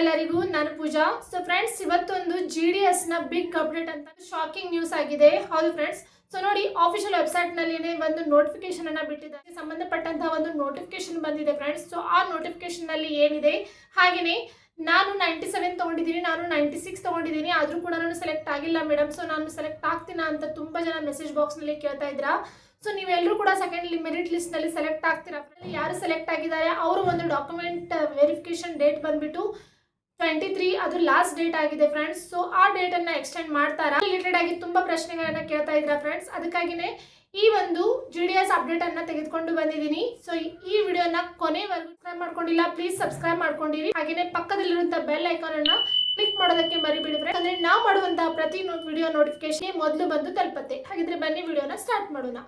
ಎಲ್ಲರಿಗೂ, ನಾನು ಪೂಜಾ. So friends, ಇವತ್ತೊಂದು GDS ನ ಬಿಗ್ ಅಪ್ಡೇಟ್ ಅಂತ ಶಾಕಿಂಗ್ ನ್ಯೂಸ್ ಆಗಿದೆ. ಹೌದು ಫ್ರೆಂಡ್ಸ್, ಸೊ ನೋಡಿ, ಆಫಿಷಿಯಲ್ ವೆಬ್ಸೈಟ್ ನಲ್ಲಿ ಒಂದು ನೋಟಿಫಿಕೇಶನ್ ಅನ್ನ ಬಿಟ್ಟಿದ್ದಾರೆ. ಸಂಬಂಧಪಟ್ಟಂತಹ ಒಂದು ನೋಟಿಫಿಕೇಶನ್ ಬಂದಿದೆ ಫ್ರೆಂಡ್ಸ್. ಸೊ ಆ ನೋಟಿಫಿಕೇಶನ್ ನಲ್ಲಿ ಏನಿದೆ, ಹಾಗೇನೆ ನಾನು 97 ತಗೊಂಡಿದ್ದೀನಿ, ನಾನು 96 ತಗೊಂಡಿದ್ದೀನಿ, ಆದ್ರೂ ಕೂಡ ನಾನು ಸೆಲೆಕ್ಟ್ ಆಗಿಲ್ಲ ಮೇಡಮ್. ಸೊ ನಾನು ಸೆಲೆಕ್ಟ್ ಆಗ್ತೀನಾ ಅಂತ ತುಂಬಾ ಜನ ಮೆಸೇಜ್ ಬಾಕ್ಸ್ ನಲ್ಲಿ ಕೇಳ್ತಾ ಇದ್ರಾ. ಸೊ ನೀವೆಲ್ಲರೂ ಕೂಡ ಸೆಕೆಂಡ್ ಮೆರಿಟ್ ಲಿಸ್ಟ್ ನಲ್ಲಿ ಸೆಲೆಕ್ಟ್ ಆಗ್ತೀರಾ. ಯಾರು ಸೆಲೆಕ್ಟ್ ಆಗಿದ್ದಾರೆ ಅವರು ಒಂದು ಡಾಕ್ಯುಮೆಂಟ್ ವೆರಿಫಿಕೇಶನ್ ಡೇಟ್ ಬಂದ್ಬಿಟ್ಟು 23 ಅದು ಲಾಸ್ಟ್ ಡೇಟ್ ಆಗಿದೆ ಫ್ರೆಂಡ್ಸ್. ಸೊ ಆ ಡೇಟ್ ಅನ್ನ ಎಕ್ಸ್ಟೆಂಡ್ ಮಾಡ್ತಾರಾ ರಿಲೇಟೆಡ್ ಆಗಿ ತುಂಬಾ ಪ್ರಶ್ನೆಗಳನ್ನ ಕೇಳ್ತಾ ಇದ್ರ ಫ್ರೆಂಡ್ಸ್. ಅದಕ್ಕಾಗಿನೇ ಈ ಒಂದು GDS ಅಪ್ಡೇಟ್ ಅನ್ನ ತೆಗೆದುಕೊಂಡು ಬಂದಿದ್ದೀನಿ. ಸೊ ಈ ವಿಡಿಯೋನ ಕೊನೆವರೆಗೂ ಸಬ್ಸ್ಕ್ರೈಬ್ ಮಾಡ್ಕೊಂಡಿಲ್ಲ, ಪ್ಲೀಸ್ ಸಬ್ಸ್ಕ್ರೈಬ್ ಮಾಡ್ಕೊಂಡಿರಿ. ಹಾಗೇನೆ ಪಕ್ಕದಲ್ಲಿರುವಂತಹ ಬೆಲ್ ಐಕಾನ್ ಅನ್ನ ಕ್ಲಿಕ್ ಮಾಡೋದಕ್ಕೆ ಮರಿಬೇಡಿ ಫ್ರೆಂಡ್ಸ್, ಅಂದ್ರೆ ನಾವು ಮಾಡುವಂತಹ ಪ್ರತಿ ವಿಡಿಯೋ ನೋಟಿಫಿಕೇಶನ್ ಮೊದಲು ಬಂದು ತಲುಪುತ್ತೆ. ಹಾಗಿದ್ರೆ ಬನ್ನಿ ವಿಡಿಯೋನ ಸ್ಟಾರ್ಟ್ ಮಾಡೋಣ.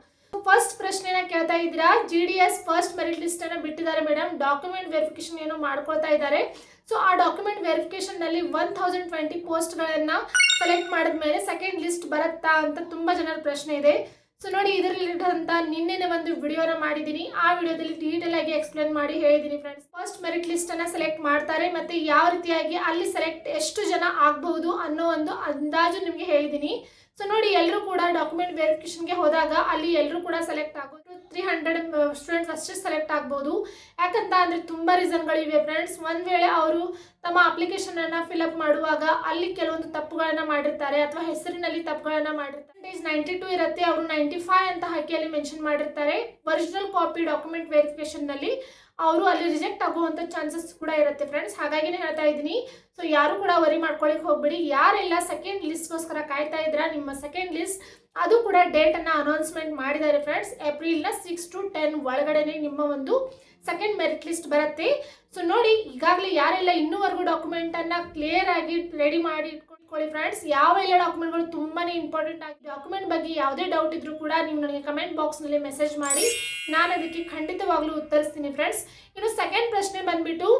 ಫಸ್ಟ್ ಪ್ರಶ್ನೆನ ಕೇಳ್ತಾ ಇದ್ದೀರಾ, GDS ಫಸ್ಟ್ ಮೆರಿಟ್ ಲಿಸ್ಟ್ ಅನ್ನ ಬಿಟ್ಟಿದ್ದಾರೆ ಮೇಡಮ್, ಡಾಕ್ಯುಮೆಂಟ್ ವೆರಿಫಿಕೇಶನ್ ಏನೋ ಮಾಡ್ಕೊಳ್ತಾ ಇದ್ದಾರೆ. ಸೊ ಆ ಡಾಕ್ಯುಮೆಂಟ್ ವೆರಿಫಿಕೇಶನ್ ನಲ್ಲಿ 1020 ಪೋಸ್ಟ್ ಗಳನ್ನ ಸೆಲೆಕ್ಟ್ ಮಾಡಿದ್ಮೇಲೆ ಸೆಕೆಂಡ್ ಲಿಸ್ಟ್ ಬರುತ್ತಾ ಅಂತ ತುಂಬಾ ಜನರ ಪ್ರಶ್ನೆ ಇದೆ. ಸೊ ನೋಡಿ, ಇದರ ರಿಲೇಟೆಡ್ ಅಂತ ನಿನ್ನೆ ಒಂದು ವಿಡಿಯೋನ ಮಾಡಿದ್ದೀನಿ. ಆ ವಿಡಿಯೋದಲ್ಲಿ ಡೀಟೇಲ್ ಆಗಿ ಎಕ್ಸ್ಪ್ಲೇನ್ ಮಾಡಿ ಹೇಳಿದ್ದೀನಿ ಫ್ರೆಂಡ್ಸ್. ಫಸ್ಟ್ ಮೆರಿಟ್ ಲಿಸ್ಟ್ ಅನ್ನ ಸೆಲೆಕ್ಟ್ ಮಾಡ್ತಾರೆ, ಮತ್ತೆ ಯಾವ ರೀತಿಯಾಗಿ ಅಲ್ಲಿ ಸೆಲೆಕ್ಟ್ ಎಷ್ಟು ಜನ ಆಗಬಹುದು ಅನ್ನೋ ಒಂದು ಅಂದಾಜು ನಿಮ್ಗೆ ಹೇಳಿದ್ದೀನಿ. ಸೊ ನೋಡಿ, ಎಲ್ಲರೂ ಕೂಡ ಡಾಕ್ಯುಮೆಂಟ್ ವೆರಿಫಿಕೇಶನ್ಗೆ ಹೋದಾಗ ಅಲ್ಲಿ ಎಲ್ಲರೂ ಕೂಡ ಸೆಲೆಕ್ಟ್ ಆಗೋದು 300 ಸ್ಟೂಡೆಂಟ್ಸ್ ಅಷ್ಟೇ ಸೆಲೆಕ್ಟ್ ಆಗ್ಬೋದು. ಯಾಕಂತ ಅಂದ್ರೆ ತುಂಬಾ ರೀಸನ್ಗಳಿವೆ ಫ್ರೆಂಡ್ಸ್. ಒಂದ್ ವೇಳೆ ಅವರು ತಮ್ಮ ಅಪ್ಲಿಕೇಶನ್ ಅನ್ನ ಫಿಲ್ಅಪ್ ಮಾಡುವಾಗ ಅಲ್ಲಿ ಕೆಲವೊಂದು ತಪ್ಪುಗಳನ್ನ ಮಾಡಿರ್ತಾರೆ, ಅಥವಾ ಹೆಸರಿನಲ್ಲಿ ತಪ್ಪುಗಳನ್ನ ಮಾಡಿರ್ತಾರೆ. 92 ಇರುತ್ತೆ, ಅವರು 95 ಅಂತ ಹಾಕಿ ಅಲ್ಲಿ ಮೆನ್ಷನ್ ಮಾಡಿರ್ತಾರೆ. ಒರಿಜಿನಲ್ ಕಾಪಿ ಡಾಕ್ಯುಮೆಂಟ್ ವೆರಿಫಿಕೇಶನ್ ನಲ್ಲಿ ಅವರು ಅಲ್ಲಿ ರಿಜೆಕ್ಟ್ ಆಗುವಂತ ಚಾನ್ಸಸ್ ಕೂಡ ಇರುತ್ತೆ ಫ್ರೆಂಡ್ಸ್. ಹಾಗಾಗಿನೇ ಹೇಳ್ತಾ ಇದ್ದೀನಿ. ಸೊ ಯಾರು ಕೂಡ ವರಿ ಮಾಡ್ಕೊಳಿಕ್ ಹೋಗ್ಬಿಡಿ. ಯಾರೆಲ್ಲ ಸೆಕೆಂಡ್ ಲಿಸ್ಟ್ಗೋಸ್ಕರ ಕಾಯ್ತಾ ಇದ್ರ, ನಿಮ್ಮ ಸೆಕೆಂಡ್ ಲಿಸ್ಟ್ ಅದು ಕೂಡ ಡೇಟ್ ಅನ್ನ ಅನೌನ್ಸ್ಮೆಂಟ್ ಮಾಡಿದ್ದಾರೆ ಫ್ರೆಂಡ್ಸ್. ಏಪ್ರಿಲ್ನ 6 to 10 ಒಳಗಡೆನೆ ನಿಮ್ಮ ಒಂದು ಸೆಕೆಂಡ್ ಮೆರಿಟ್ ಲಿಸ್ಟ್ ಬರುತ್ತೆ. ಸೊ ನೋಡಿ, ಈಗಾಗಲೇ ಯಾರೆಲ್ಲ ಇನ್ನೂವರೆಗೂ ಡಾಕ್ಯುಮೆಂಟ್ ಅನ್ನ ಕ್ಲಿಯರ್ ಆಗಿ ರೆಡಿ ಮಾಡಿ ಇಟ್ಕೊಳ್ಳಿ ಫ್ರೆಂಡ್ಸ್. ಯಾವೆಲ್ಲ ಡಾಕ್ಯುಮೆಂಟ್ಗಳು ತುಂಬಾನೇ ಇಂಪಾರ್ಟೆಂಟ್ ಆಗಿ, ಡಾಕ್ಯುಮೆಂಟ್ ಬಗ್ಗೆ ಯಾವುದೇ ಡೌಟ್ ಇದ್ರೂ ಕೂಡ ನೀವು ನನಗೆ ಕಮೆಂಟ್ ಬಾಕ್ಸ್ ನಲ್ಲಿ ಮೆಸೇಜ್ ಮಾಡಿ, ನಾನು ಅದಕ್ಕೆ ಖಂಡಿತವಾಗ್ಲೂ ಉತ್ತರಿಸ್ತೀನಿ ಫ್ರೆಂಡ್ಸ್. ಇನ್ನು ಸೆಕೆಂಡ್ ಪ್ರಶ್ನೆ ಬಂದ್ಬಿಟ್ಟು,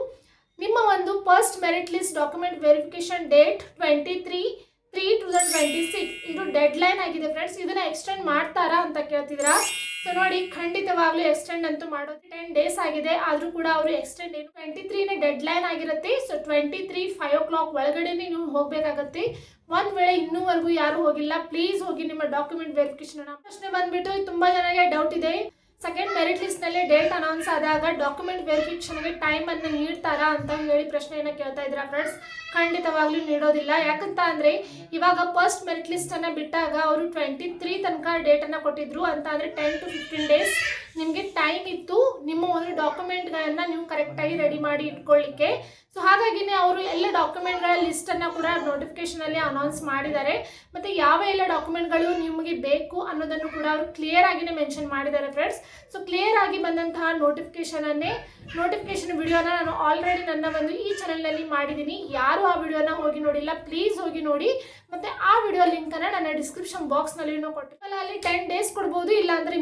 ನಿಮ್ಮ ಒಂದು first merit list document verification date 23/3/2026 ಇದು ಡೆಡ್ ಲೈನ್ ಆಗಿದೆ ಫ್ರೆಂಡ್ಸ್. ಇದನ್ನ ಎಕ್ಸ್ಟೆಂಡ್ ಮಾಡ್ತಾರಾ ಅಂತ ಕೇಳ್ತಿದ್ರಾ. ಸೊ ನೋಡಿ, ಖಂಡಿತವಾಗ್ಲೂ ಎಕ್ಸ್ಟೆಂಡ್ ಅಂತೂ ಮಾಡೋದು 10 ಡೇಸ್ ಆಗಿದೆ, ಆದ್ರೂ ಕೂಡ ಅವರು ಎಕ್ಸ್ಟೆಂಡ್ ಏನು 23ನೇ ಡೆಡ್ ಲೈನ್ ಆಗಿರುತ್ತೆ. ಸೊ 23 5 o'clock ಒಳಗಡೆ ನೀವು ಹೋಗ್ಬೇಕಾಗತ್ತೆ. ಒಂದ್ ವೇಳೆ ಇನ್ನೂವರೆಗೂ ಯಾರು ಹೋಗಿಲ್ಲ, ಪ್ಲೀಸ್ ಹೋಗಿ ನಿಮ್ಮ ಡಾಕ್ಯುಮೆಂಟ್ ವೆರಿಫಿಕೇಶನ್. ಪ್ರಶ್ನೆ ಬಂದ್ಬಿಟ್ಟು, ತುಂಬಾ ಜನರಿಗೆ ಡೌಟ್ ಇದೆ, ಸೆಕೆಂಡ್ ಮೆರಿಟ್ ಲಿಸ್ಟ್ ನಲ್ಲಿ ಡೇಟ್ ಅನೌನ್ಸ್ ಆದಾಗ ಡಾಕ್ಯುಮೆಂಟ್ ವೆರಿಫಿಕೇಶನ್ಗೆ ಟೈಮ್ ಅನ್ನು ನೀಡ್ತಾರಾ ಅಂತ ಹೇಳಿ ಪ್ರಶ್ನೆಯನ್ನ ಕೇಳ್ತಾ ಇದ್ರ ಫ್ರೆಂಡ್ಸ್. ಖಂಡಿತವಾಗ್ಲೂ ನೀಡೋದಿಲ್ಲ. ಯಾಕಂತ ಅಂದ್ರೆ ಇವಾಗ ಫಸ್ಟ್ ಮೆರಿಟ್ ಲಿಸ್ಟ್ ಅನ್ನ ಬಿಟ್ಟಾಗ ಅವರು 23 ತನಕ ಡೇಟ್ ಅನ್ನ ಕೊಟ್ಟಿದ್ರು ಅಂತ ಅಂದ್ರೆ 10 to 15 ಡೇಸ್ ನಿಮ್ಗೆ ಟೈಮ್ ಇತ್ತು ನಿಮ್ಮ ಒಂದು ಡಾಕ್ಯುಮೆಂಟ್ ಗಳನ್ನ ನೀವು ಕರೆಕ್ಟ್ ಆಗಿ ರೆಡಿ ಮಾಡಿ ಇಟ್ಕೊಳ್ಳಿಕ್ಕೆ. ಸೊ ಹಾಗಾಗಿನೇ ಅವರು ಎಲ್ಲ ಡಾಕ್ಯುಮೆಂಟ್ ಗಳ ಲಿಸ್ಟ್ ಅನ್ನ ಕೂಡ ನೋಟಿಫಿಕೇಶನ್ ಅಲ್ಲಿ ಅನೌನ್ಸ್ ಮಾಡಿದ್ದಾರೆ. ಮತ್ತೆ ಯಾವ ಎಲ್ಲ ಡಾಕ್ಯುಮೆಂಟ್ಗಳು ನಿಮಗೆ ಬೇಕು ಅನ್ನೋದನ್ನು ಕೂಡ ಅವರು ಕ್ಲಿಯರ್ ಆಗಿನೇ ಮೆನ್ಷನ್ ಮಾಡಿದ್ದಾರೆ ಫ್ರೆಂಡ್ಸ್. ಸೊ ಕ್ಲಿಯರ್ ಆಗಿ ಬಂದಂತಹ ನೋಟಿಫಿಕೇಶನ್ ವಿಡಿಯೋನ ನಾನು ಆಲ್ರೆಡಿ ನನ್ನ ಒಂದು ಈ ಚಾನೆಲ್ ನಲ್ಲಿ ಮಾಡಿದ್ದೀನಿ. ಯಾರು ಆ ವಿಡಿಯೋನ ಹೋಗಿ ನೋಡಿಲ್ಲ, ಪ್ಲೀಸ್ ಹೋಗಿ ನೋಡಿ. ಮತ್ತೆ ಆ ವಿಡಿಯೋ ಲಿಂಕ್ ಅನ್ನ ನನ್ನ ಡಿಸ್ಕ್ರಿಪ್ಷನ್ ಬಾಕ್ಸ್ ನಲ್ಲಿ ಕೊಟ್ಟಿಲ್ಲ. ಅಲ್ಲಿ 10 ಡೇಸ್ ಕೊಡ್ಬೋದು, ಇಲ್ಲ ಅಂದ್ರೆ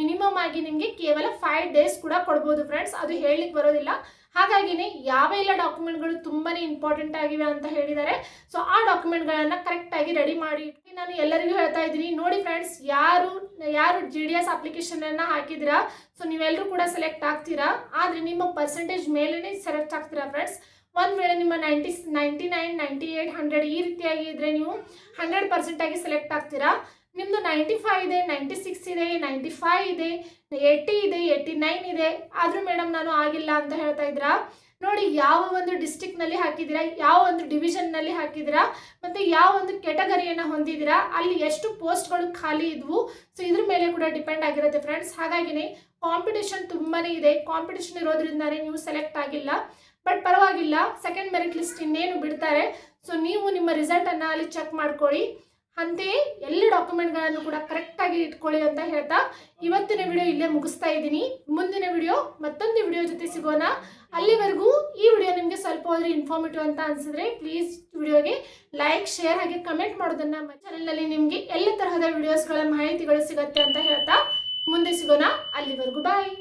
ಮಿನಿಮಮ್ ಆಗಿ ನಿಮಗೆ ಕೇವಲ 5 ಡೇಸ್ ಕೂಡ ಕೊಡ್ಬೋದು ಫ್ರೆಂಡ್ಸ್. ಅದು ಹೇಳಲಿಕ್ಕೆ ಬರೋದಿಲ್ಲ. ಹಾಗಾಗಿನೇ ಯಾವೆಲ್ಲ ಡಾಕ್ಯುಮೆಂಟ್ಗಳು ತುಂಬಾನೇ ಇಂಪಾರ್ಟೆಂಟ್ ಆಗಿವೆ ಅಂತ ಹೇಳಿದ್ದಾರೆ. ಸೊ ಆ ಡಾಕ್ಯುಮೆಂಟ್ಗಳನ್ನ ಕರೆಕ್ಟ್ ಆಗಿ ರೆಡಿ ಮಾಡಿ ನಾನು ಎಲ್ಲರಿಗೂ ಹೇಳ್ತಾ ಇದ್ದೀನಿ. ನೋಡಿ ಫ್ರೆಂಡ್ಸ್, ಯಾರು GDS ಅಪ್ಲಿಕೇಶನ್ ಅನ್ನ ಹಾಕಿದಿರಾ, ಸೊ ನೀವೆಲ್ಲರೂ ಕೂಡ ಸೆಲೆಕ್ಟ್ ಆಗ್ತೀರಾ, ಆದ್ರೆ ನಿಮ್ಮ ಪರ್ಸೆಂಟೇಜ್ ಮೇಲೆನೆ ಸೆಲೆಕ್ಟ್ ಆಗ್ತೀರಾ ಫ್ರೆಂಡ್ಸ್. ಒಂದ್ ವೇಳೆ ನಿಮ್ಮ 99 98 100 ಈ ರೀತಿಯಾಗಿ ಇದ್ರೆ ನೀವು 100% ಆಗಿ ಸೆಲೆಕ್ಟ್ ಆಗ್ತೀರಾ. ನಿಮ್ದು 95 ಇದೆ, 96 ಇದೆ, 95 ಇದೆ, 80 ಇದೆ, 89 ಇದೆ, ಆದ್ರೂ ಮೇಡಮ್ ನಾನು ಆಗಿಲ್ಲ ಅಂತ ಹೇಳ್ತಾ ಇದ್ರಾ. ನೋಡಿ, ಯಾವ ಒಂದು ಡಿಸ್ಟ್ರಿಕ್ಟ್ ನಲ್ಲಿ ಹಾಕಿದಿರಾ, ಯಾವ ಒಂದು ಡಿವಿಷನ್ ನಲ್ಲಿ ಹಾಕಿದಿರಾ, ಮತ್ತೆ ಯಾವ ಒಂದು ಕೆಟಗರಿಯನ್ನ ಹೊಂದಿದಿರಾ, ಅಲ್ಲಿ ಎಷ್ಟು ಪೋಸ್ಟ್ಗಳು ಖಾಲಿ ಇದ್ವು, ಸೊ ಇದ್ರ ಮೇಲೆ ಕೂಡ ಡಿಪೆಂಡ್ ಆಗಿರುತ್ತೆ ಫ್ರೆಂಡ್ಸ್. ಹಾಗಾಗಿನೇ ಕಾಂಪಿಟೇಷನ್ ತುಂಬಾನೇ ಇದೆ. ಕಾಂಪಿಟೇಷನ್ ಇರೋದ್ರಿಂದಾನೇ ನೀವು ಸೆಲೆಕ್ಟ್ ಆಗಿಲ್ಲ. ಬಟ್ ಪರವಾಗಿಲ್ಲ, ಸೆಕೆಂಡ್ ಮೆರಿಟ್ ಲಿಸ್ಟ್ ಇನ್ನೇನು ಬಿಡ್ತಾರೆ. ಸೊ ನೀವು ನಿಮ್ಮ ರಿಸಲ್ಟ್ ಅನ್ನ ಅಲ್ಲಿ ಚೆಕ್ ಮಾಡ್ಕೊಳ್ಳಿ. ಅಂತೆಯೇ ಎಲ್ಲ ಡಾಕ್ಯುಮೆಂಟ್ಗಳನ್ನು ಕೂಡ ಕರೆಕ್ಟ್ ಆಗಿ ಇಟ್ಕೊಳ್ಳಿ ಅಂತ ಹೇಳ್ತಾ ಇವತ್ತಿನ ವಿಡಿಯೋ ಇಲ್ಲೇ ಮುಗಿಸ್ತಾ ಇದ್ದೀನಿ. ಮುಂದಿನ ವಿಡಿಯೋ ಮತ್ತೊಂದು ವಿಡಿಯೋ ಜೊತೆ ಸಿಗೋಣ. ಅಲ್ಲಿವರೆಗೂ ಈ ವಿಡಿಯೋ ನಿಮಗೆ ಸ್ವಲ್ಪ ಹೋದ್ರೆ ಇನ್ಫಾರ್ಮೇಟಿವ್ ಅಂತ ಅನ್ಸಿದ್ರೆ ಪ್ಲೀಸ್ ವಿಡಿಯೋಗೆ ಲೈಕ್, ಶೇರ್ ಹಾಗೆ ಕಮೆಂಟ್ ಮಾಡೋದನ್ನ ಚಾನೆಲ್ನಲ್ಲಿ ನಿಮಗೆ ಎಲ್ಲ ತರಹದ ವಿಡಿಯೋಸ್ಗಳ ಮಾಹಿತಿಗಳು ಸಿಗುತ್ತೆ ಅಂತ ಹೇಳ್ತಾ ಮುಂದೆ ಸಿಗೋಣ. ಅಲ್ಲಿವರೆಗೂ ಬಾಯ್.